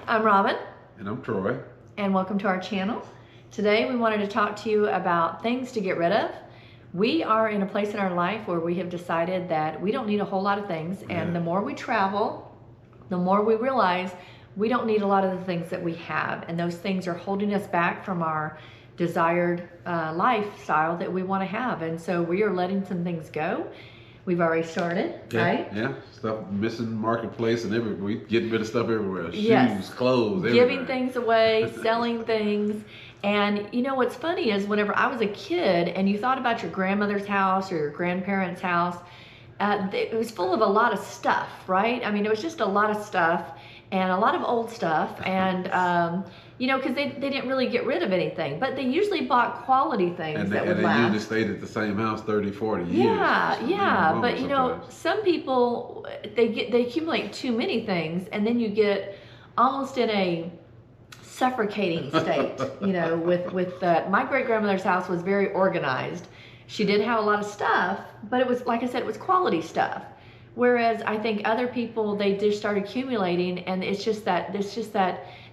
I'm Robin. And I'm Troy. And welcome to our channel. Today we wanted to talk to you about things to get rid of. We are in a place in our life where we have decided that we don't need a whole lot of things, and the more we travel, the more we realize we don't need a lot of the things that we have, and those things are holding us back from our desired lifestyle that we want to have. And so we are letting some things go. We've already started, right? Yeah, stuff missing marketplace and we getting rid of stuff everywhere. Yes. Shoes, clothes, giving things away, selling things. And you know what's funny is whenever I was a kid and you thought about your grandmother's house or your grandparents' house, it was full of a lot of stuff, right? I mean, it was just a lot of stuff and a lot of old stuff. And you know, because they didn't really get rid of anything, but they usually bought quality things that would last. And they usually stayed at the same house 30, 40 years. Yeah, but you know, some people, they accumulate too many things, and then you get almost in a suffocating state. You know, with my great grandmother's house was very organized. She did have a lot of stuff, but it was, like I said, it was quality stuff. Whereas I think other people, they just start accumulating, and it's just that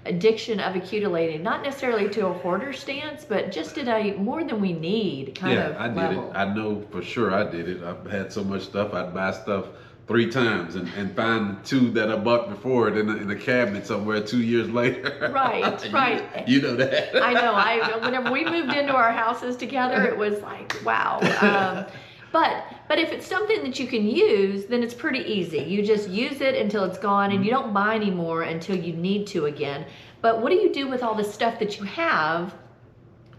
addiction of accumulating, not necessarily to a hoarder stance, but just in a more than we need kind of I did level. it. I know for sure I did it. I've had so much stuff, I'd buy stuff 3 times and find 2 that I bought before it in a cabinet somewhere 2 years later. Right, right. You know that. I know. Whenever we moved into our houses together, it was like, wow. But if it's something that you can use, then it's pretty easy. You just use it until it's gone, and you don't buy anymore until you need to again. But what do you do with all the stuff that you have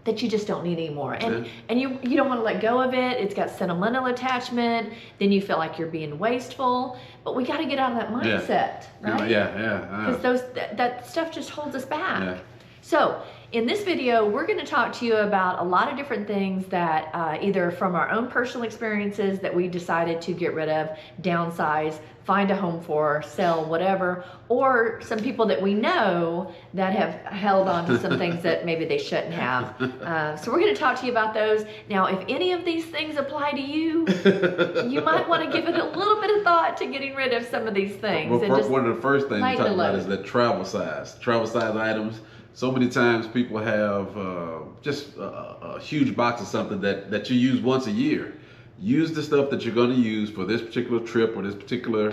that you just don't need anymore? And you don't want to let go of it. It's got sentimental attachment. Then you feel like you're being wasteful. But we got to get out of that mindset, right? Yeah. Because that stuff just holds us back. Yeah. So in this video, we're going to talk to you about a lot of different things that either from our own personal experiences that we decided to get rid of, downsize, find a home for, sell, whatever, or some people that we know that have held on to some things that maybe they shouldn't have. So we're going to talk to you about those. Now, if any of these things apply to you, you might want to give it a little bit of thought to getting rid of some of these things. Well, one of the first things we talk about is that travel size items. So many times people have just a huge box of something that you use once a year. Use the stuff that you're going to use for this particular trip or this particular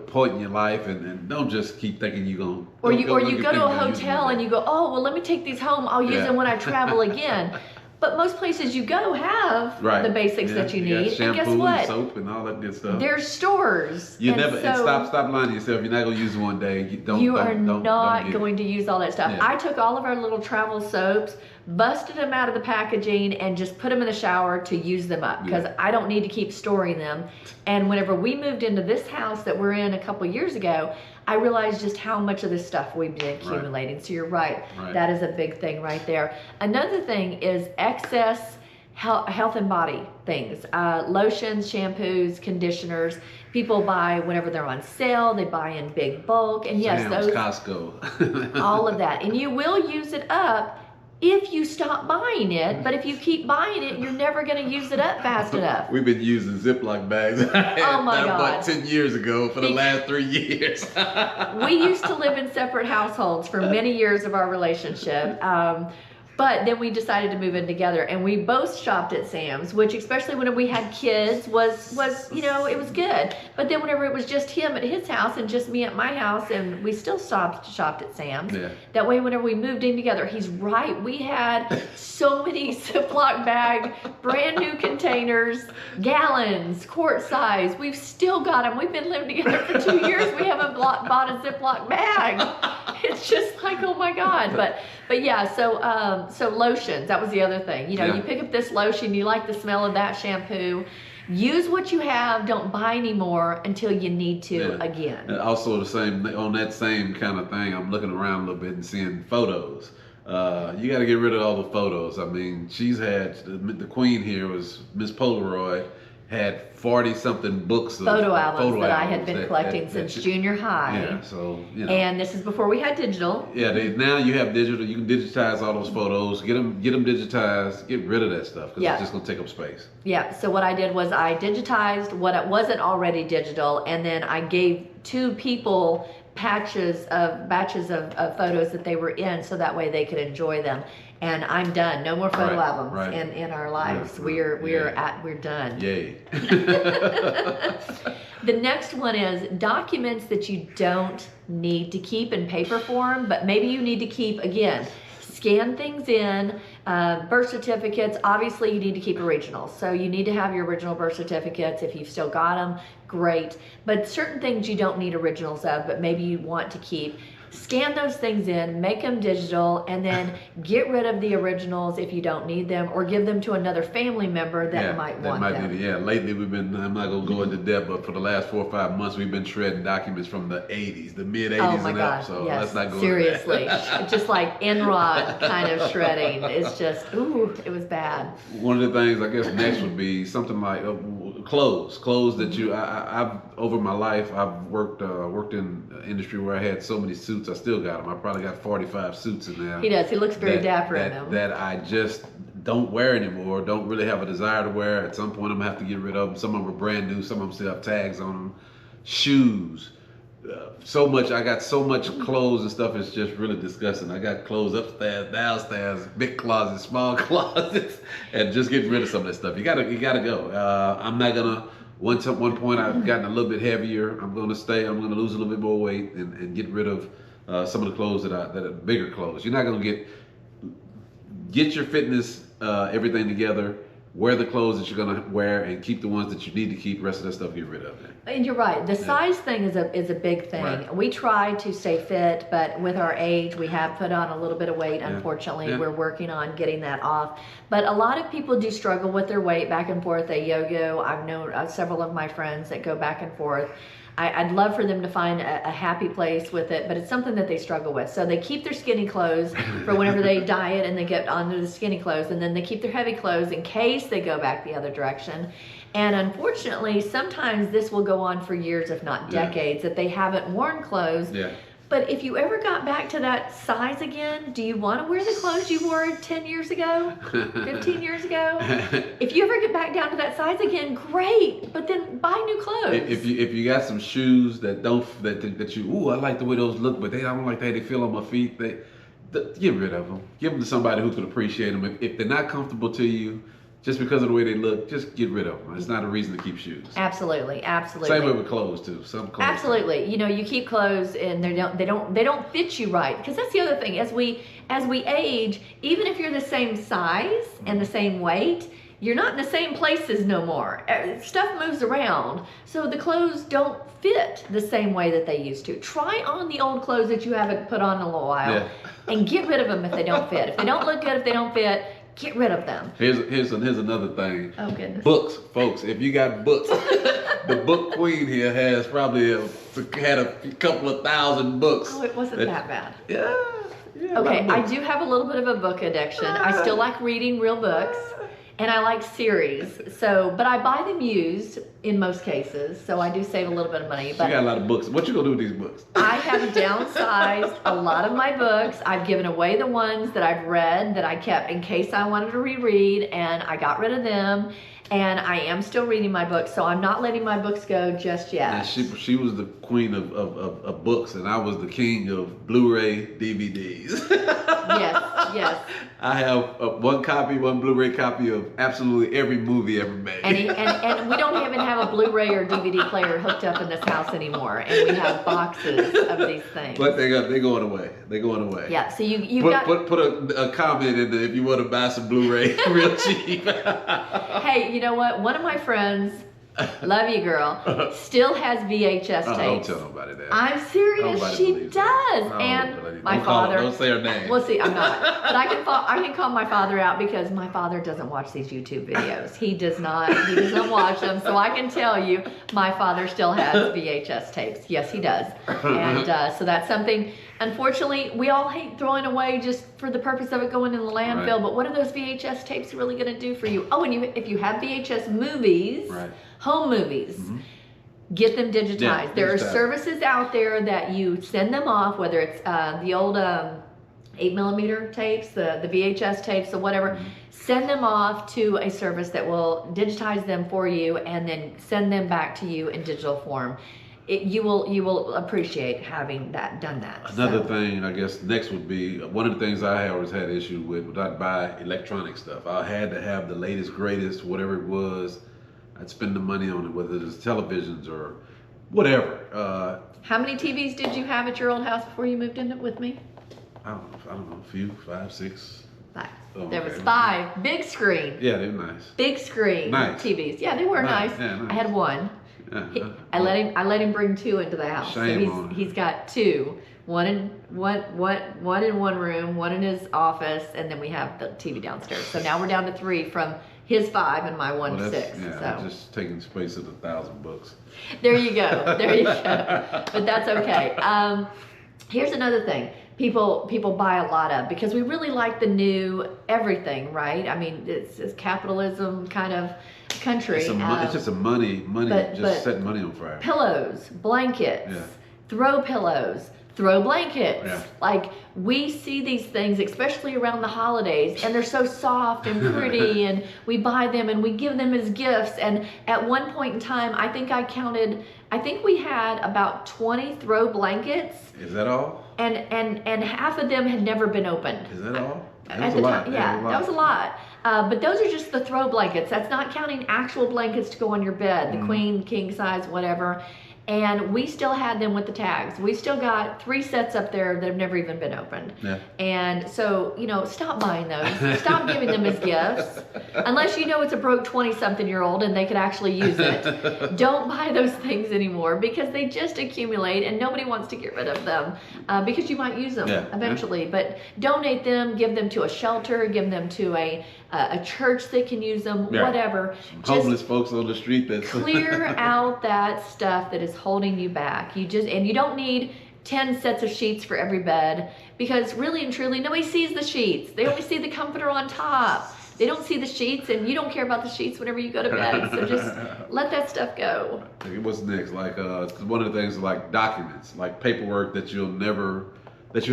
point in your life, and don't just keep thinking you're going to. Or you go to a hotel and you go, oh, well, let me take these home. I'll use them when I travel again. But most places you go have the basics that you need. Shampoo, and guess what? Soap and all that good stuff. There's stores. Stop lying to yourself. You're not going to use it one day. You are not going to use all that stuff. I took all of our little travel soaps, busted them out of the packaging, and just put them in the shower to use them up, because I don't need to keep storing them. And whenever we moved into this house that we're in a couple years ago, I realized just how much of this stuff we've been accumulating. So you're right. That is a big thing right there. Another thing is excess health and body things. Lotions, shampoos, conditioners. People buy whenever they're on sale. They buy in big bulk. And yes, those Costco. all of that. And you will use it up if you stop buying it, but if you keep buying it, you're never going to use it up fast enough. We've been using Ziploc bags. Oh my God. I bought 10 years ago for the last 3 years. We used to live in separate households for many years of our relationship. But then we decided to move in together, and we both shopped at Sam's, which, especially when we had kids, was you know, it was good. But then whenever it was just him at his house and just me at my house, and we still shopped at Sam's. That way, whenever we moved in together, he's right. We had so many Ziploc bag, brand new containers, gallons, quart size. We've still got them. We've been living together for 2 years. We haven't bought a Ziploc bag. It's just like, oh my God. But yeah, so lotions, that was the other thing. You know, you pick up this lotion, you like the smell of that shampoo. Use what you have, don't buy anymore until you need to again. And also on that same kind of thing, I'm looking around a little bit and seeing photos. You got to get rid of all the photos. I mean, she's had, the queen here was Miss Polaroid, had 40-something books of photo albums that I had been collecting since junior high. Yeah, so, you know. And this is before we had digital. Yeah, now you have digital. You can digitize all those photos, get them digitized, get rid of that stuff, because it's just going to take up space. Yeah, so what I did was I digitized what wasn't already digital, and then I gave 2 people batches of photos that they were in, so that way they could enjoy them. And I'm done. No more photo albums in our lives. We're done. Yay. The next one is documents that you don't need to keep in paper form, but maybe you need to keep, again, scan things in, birth certificates. Obviously you need to keep originals. So you need to have your original birth certificates. If you've still got them, great. But certain things you don't need originals of, but maybe you want to keep. Scan those things in, make them digital, and then get rid of the originals if you don't need them, or give them to another family member that might want them. Lately we've been, I'm not going to go into depth, but for the last 4 or 5 months, we've been shredding documents from the 80s, the mid 80s and up. So let's not go seriously. Just like Enrod kind of shredding. It's just, ooh, it was bad. One of the things I guess next would be something like clothes that you, I've over my life, I've worked in an industry where I had so many suits. I still got them. I probably got 45 suits in there. He does. He looks very dapper in them. That I just don't wear anymore. Don't really have a desire to wear. At some point, I'm gonna have to get rid of them. Some of them are brand new. Some of them still have tags on them. Shoes. So much. I got so much clothes and stuff. It's just really disgusting. I got clothes upstairs, downstairs, big closets, small closets, and just getting rid of some of that stuff. You gotta go. I'm not gonna. One point I've gotten a little bit heavier. I'm gonna lose a little bit more weight and get rid of some of the clothes that are bigger clothes. You're not gonna get your fitness everything together. Wear the clothes that you're gonna wear and keep the ones that you need to keep. The rest of that stuff, get rid of it. And you're right. The size thing is a big thing. Right. We try to stay fit, but with our age, we have put on a little bit of weight. Unfortunately, we're working on getting that off. But a lot of people do struggle with their weight back and forth. They yo-yo. I've known several of my friends that go back and forth. I'd love for them to find a happy place with it, but it's something that they struggle with. So they keep their skinny clothes for whenever they diet and they get onto the skinny clothes, and then they keep their heavy clothes in case they go back the other direction. And unfortunately, sometimes this will go on for years, if not decades, that they haven't worn clothes. Yeah. But if you ever got back to that size again, do you want to wear the clothes you wore 10 years ago, 15 years ago? If you ever get back down to that size again, great. But then buy new clothes. If you got some shoes that I like the way those look, but I don't like the way they feel on my feet, get rid of them. Give them to somebody who could appreciate them. If they're not comfortable to you, just because of the way they look, just get rid of them. It's not a reason to keep shoes. Absolutely. Same way with clothes too. Some clothes. Absolutely. You know, you keep clothes and they don't fit you right. Because that's the other thing. As we age, even if you're the same size and the same weight, you're not in the same places no more. Stuff moves around, so the clothes don't fit the same way that they used to. Try on the old clothes that you haven't put on in a little while, and get rid of them if they don't fit. If they don't look good, if they don't fit, get rid of them. Here's another thing. Oh goodness. Books, folks. If you got books, the book queen here has probably had a couple of thousand books. Oh, it wasn't that bad. Yeah. Okay, I do have a little bit of a book addiction. I still like reading real books, and I like series. But I buy them used in most cases, so I do save a little bit of money. But you got a lot of books. What you gonna do with these books? I have downsized a lot of my books. I've given away the ones that I've read that I kept in case I wanted to reread, and I got rid of them. And I am still reading my books, so I'm not letting my books go just yet. And she was the queen of books, and I was the king of Blu-ray DVDs. Yes. I have one Blu-ray copy of absolutely every movie ever made. And we don't even have a Blu-ray or DVD player hooked up in this house anymore, and we have boxes of these things. But they're going away. They're going away. Yeah. So you put a comment in there if you want to buy some Blu-ray real cheap. Hey, you know what? One of my friends, love you girl, still has VHS tapes. Don't tell nobody that. I'm serious. She does. And my father. Don't say her name. Well, see, I'm not. But I can call my father out because my father doesn't watch these YouTube videos. He does not watch them. So I can tell you, my father still has VHS tapes. Yes, he does. And so that's something. Unfortunately, we all hate throwing away just for the purpose of it going in the landfill. Right. But what are those VHS tapes really going to do for you? Oh, and if you have VHS movies, home movies, get them digitized. Yeah, there are services out there that you send them off, whether it's the old 8mm tapes, the VHS tapes, or whatever. Send them off to a service that will digitize them for you and then send them back to you in digital form. you will appreciate having done that. Another thing, I guess, next would be one of the things I always had issue with I'd buy electronic stuff. I had to have the latest, greatest, whatever it was. I'd spend the money on it, whether it's televisions or whatever. How many TVs did you have at your old house before you moved in with me? I don't know, a few, 5, 6. 5. Oh, There okay. was 5. Big screen. Yeah, they were nice. Big screen Nice. TVs. Yeah, they were nice. Yeah, nice. I had 1. I let him bring 2 into the house. Shame so on him. he's got 2. One in one room, 1 in his office, and then we have the TV downstairs. So now we're down to 3 from his 5 and my 1 Well, 6. Yeah, So just taking space of 1,000 books. there you go. There you go. But that's okay. Here's another thing. People buy a lot of, because we really like the new everything, right? I mean, it's capitalism kind of country. It's just a money, but setting money on fire. Pillows, blankets, Yeah. throw pillows, throw blankets. Yeah. Like, we see these things, especially around the holidays, and they're so soft and pretty, and we buy them and we give them as gifts. And at one point in time, I think we had about 20 throw blankets. Is that all? And half of them had never been opened. Is that all? At the time, yeah, that was a lot. But those are just the throw blankets. That's not counting actual blankets to go on your bed, the queen, king size, whatever. And we still had them with the tags. We still got 3 sets up there that have never even been opened. Yeah. And so, stop buying those. Stop giving them as gifts. Unless you know it's a broke 20-something-year-old and they could actually use it. Don't buy those things anymore, because they just accumulate and nobody wants to get rid of them, because you might use them eventually. But donate them, give them to a shelter, give them to a church that can use them, whatever. Homeless folks on the street that clear out that stuff that is holding you back. And you don't need 10 sets of sheets for every bed, because really and truly nobody sees the sheets. They only see the comforter on top. They don't see the sheets, and you don't care about the sheets whenever you go to bed. So just let that stuff go. What's next? Like one of the things, like documents, like paperwork that you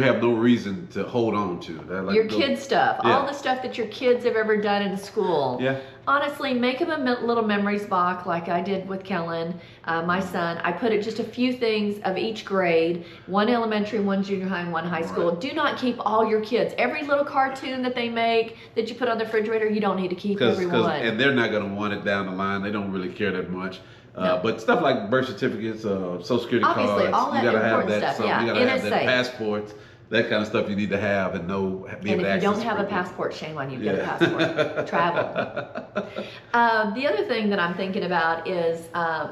have no reason to hold on to. Your kid stuff, all the stuff that your kids have ever done in school. Yeah. Honestly, make them a little memories box, like I did with Kellen, my son. I put it just a few things of each grade, 1 elementary, 1 junior high, and 1 high school. Do not keep all your kids. Every little cartoon that they make that you put on the refrigerator, you don't need to keep everyone. And they're not going to want it down the line. They don't really care that much. No. But stuff like birth certificates, social security Obviously, cards, all that you gotta have important that. stuff, yeah. You gotta have that NSA. passports, that kind of stuff you need to have and be able And to if you access don't have a people. passport, shame on you. Get a passport. Travel. The other thing that I'm thinking about is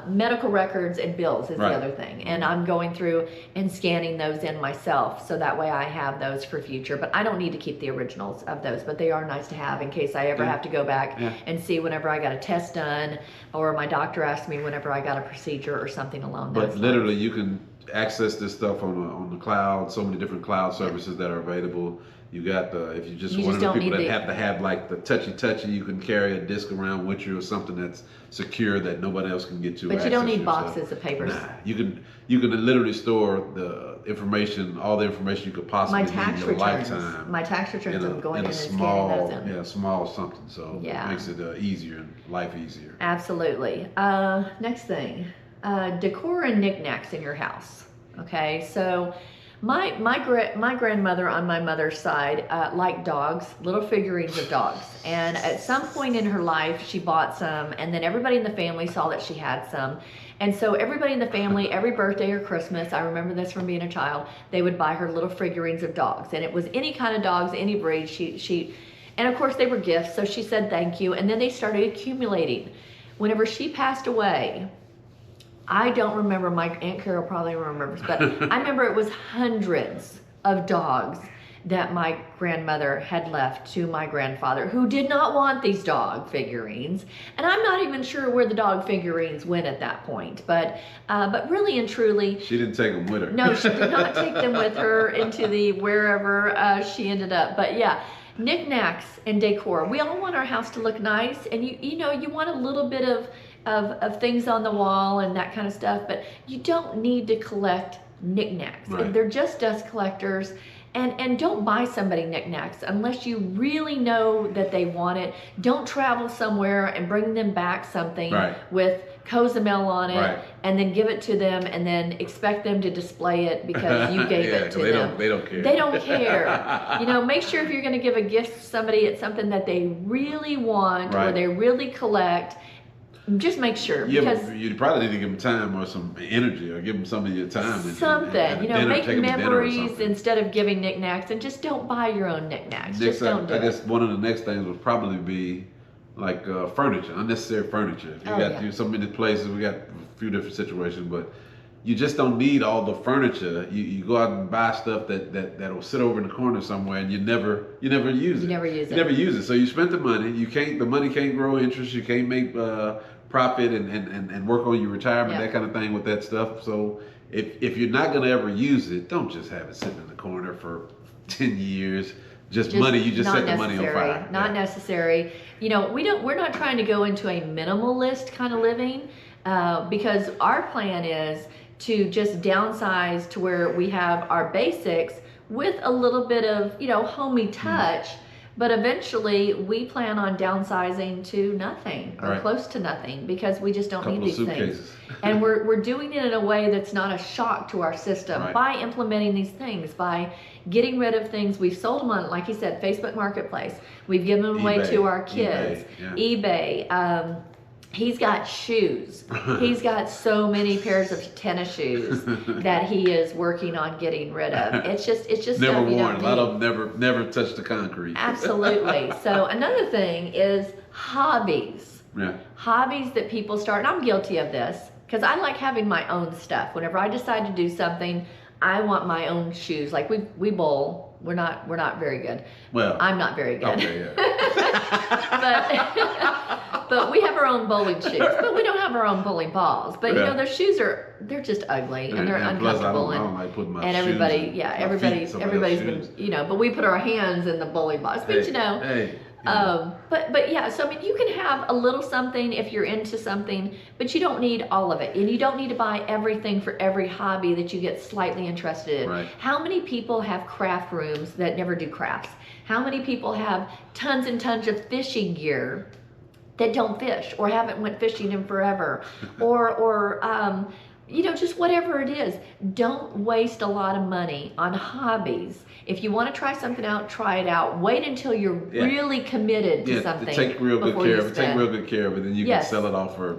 medical records and bills is the other thing. And I'm going through and scanning those in myself, so that way I have those for future. But I don't need to keep the originals of those, but they are nice to have in case I ever have to go back and see whenever I got a test done, or my doctor asked me whenever I got a procedure or something along those lines. But literally, you can access this stuff on the cloud. So many different cloud services that are available. You got if you just one of the people that have to have like the touchy, you can carry a disc around with you or something that's secure that nobody else can get to. But you don't need boxes of papers. Nah, you can literally store the information, all the information you could possibly need in your lifetime. My tax returns, I'm going in and small, scanning those in. Yeah, small something. So it makes it easier and life easier. Absolutely. Next thing, decor and knickknacks in your house. Okay, so my grandmother on my mother's side liked dogs, little figurines of dogs. And at some point in her life, she bought some, and then everybody in the family saw that she had some. And so everybody in the family, every birthday or Christmas, I remember this from being a child, they would buy her little figurines of dogs. And it was any kind of dogs, any breed. And of course they were gifts, so she said thank you. And then they started accumulating. Whenever she passed away, I don't remember, my Aunt Carol probably remembers, but I remember it was hundreds of dogs that my grandmother had left to my grandfather, who did not want these dog figurines. And I'm not even sure where the dog figurines went at that point, but really and truly, she didn't take them with her. No, she did not take them with her into the wherever she ended up. But yeah, knickknacks and decor. We all want our house to look nice, and you want a little bit of things on the wall and that kind of stuff, but you don't need to collect knickknacks. Right. They're just dust collectors, And don't buy somebody knickknacks unless you really know that they want it. Don't travel somewhere and bring them back something with Cozumel on it and then give it to them and then expect them to display it because you gave it to them. They don't care. They don't care. You know, make sure if you're going to give a gift to somebody, it's something that they really want or they really collect. Just make sure, because you probably need to give them time or some energy, or give them some of your time. Something, you know, dinner, make memories instead of giving knickknacks, and just don't buy your own knickknacks. Just don't do it. I guess one of the next things would probably be like furniture, unnecessary furniture. You got to do so many places. We got a few different situations, but you just don't need all the furniture. You go out and buy stuff that'll sit over in the corner somewhere, and you never use it. You never use it. So you spent the money. The money can't grow interest. You can't make profit and work on your retirement, that kind of thing with that stuff. So if you're not gonna ever use it, don't just have it sitting in the corner for 10 years. Just money. You just set the money on fire. Not necessary. You know, we're not trying to go into a minimalist kind of living because our plan is to just downsize to where we have our basics with a little bit of, you know, homey touch. But eventually we plan on downsizing to nothing or close to nothing because we just don't need these things. And we're doing it in a way that's not a shock to our system by implementing these things, by getting rid of things. We've sold them on, like you said, Facebook Marketplace. We've given them away to our kids. eBay. He's got shoes. He's got so many pairs of tennis shoes that he is working on getting rid of. It's just never worn. A lot of them never touched the concrete. Absolutely. So another thing is hobbies. Yeah. Hobbies that people start, and I'm guilty of this because I like having my own stuff. Whenever I decide to do something, I want my own shoes. Like we bowl. We're not very good. Well, I'm not very good. Okay, yeah. but we have our own bowling shoes. But we don't have our own bowling balls. But you know, their shoes they're just ugly and they're uncomfortable. Plus, I don't like putting my and everybody, shoes everybody's been, you know. But we put our hands in the bowling balls. But you know. But yeah, so I mean, you can have a little something if you're into something, but you don't need all of it, and you don't need to buy everything for every hobby that you get slightly interested in. Right. How many people have craft rooms that never do crafts? How many people have tons and tons of fishing gear that don't fish or haven't went fishing in forever, or you know, just whatever it is. Don't waste a lot of money on hobbies. If you want to try something out, try it out. Wait until you're really committed to something. Take real good care of it. Take real good care of it, then you can sell it off or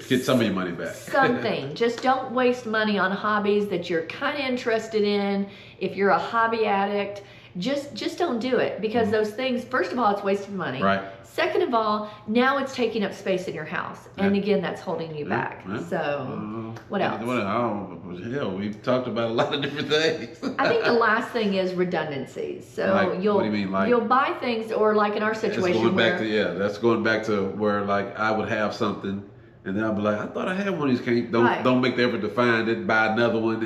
get some of your money back. Something. Just don't waste money on hobbies that you're kind of interested in. If you're a hobby addict, just don't do it, because those things, first of all, it's wasting money. Right. Second of all, now it's taking up space in your house, and again, that's holding you back. So, what else? Hell, we've talked about a lot of different things. I think the last thing is redundancies. So what do you mean, you'll buy things, or like in our situation, that's going back to where like I would have something, and then I'll be like, I thought I had one of these. Don't make the effort to find it, buy another one,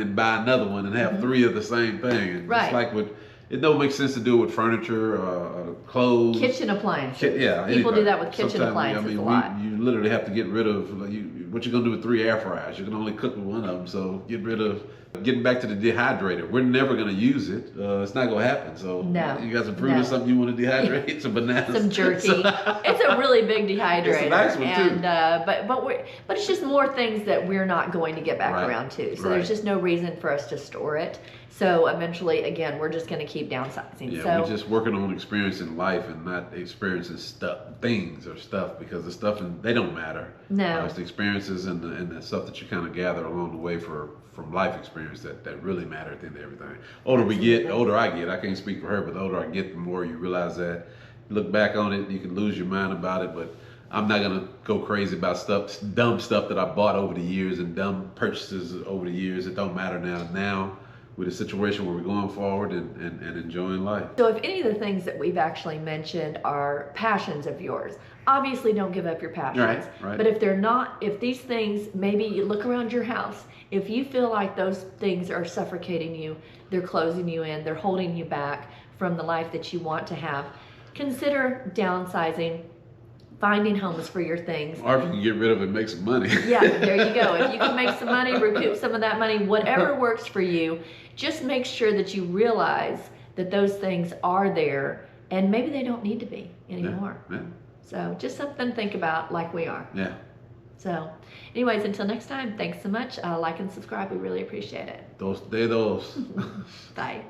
and have three of the same thing. And it's like it don't make sense to do it with furniture, clothes, kitchen appliances. Yeah, people do that with kitchen appliances a lot. You literally have to get rid of what you're gonna do with 3 air fryers. You can only cook with one of them, so get rid of. Getting back to the dehydrator, we're never gonna use it. It's not gonna happen. So you got some fruit or something you want to dehydrate, some bananas, some jerky. It's a really big dehydrator. It's a nice one too. But it's just more things that we're not going to get back around to. So there's just no reason for us to store it. So eventually, again, we're just going to keep downsizing. Yeah, so we're just working on experiencing life and not experiencing things, because the stuff they don't matter. No, it's the experiences and the stuff that you kind of gather along the way from life experience that really matter at the end of everything. The older I get, I can't speak for her, but the older I get, the more you realize that. You look back on it, you can lose your mind about it, but I'm not gonna go crazy about dumb stuff that I bought over the years and dumb purchases over the years. It don't matter now. Now, with a situation where we're going forward and enjoying life. So if any of the things that we've actually mentioned are passions of yours, obviously don't give up your passions. Right. But if they're not, if these things, maybe you look around your house, if you feel like those things are suffocating you, they're closing you in, they're holding you back from the life that you want to have, consider downsizing, finding homes for your things. Or if you can get rid of it and make some money. Yeah, there you go. If you can make some money, recoup some of that money, whatever works for you, just make sure that you realize that those things are there, and maybe they don't need to be anymore. Yeah. So just something to think about, like we are. Yeah. So anyways, until next time, thanks so much. Like and subscribe. We really appreciate it. Those. Bye.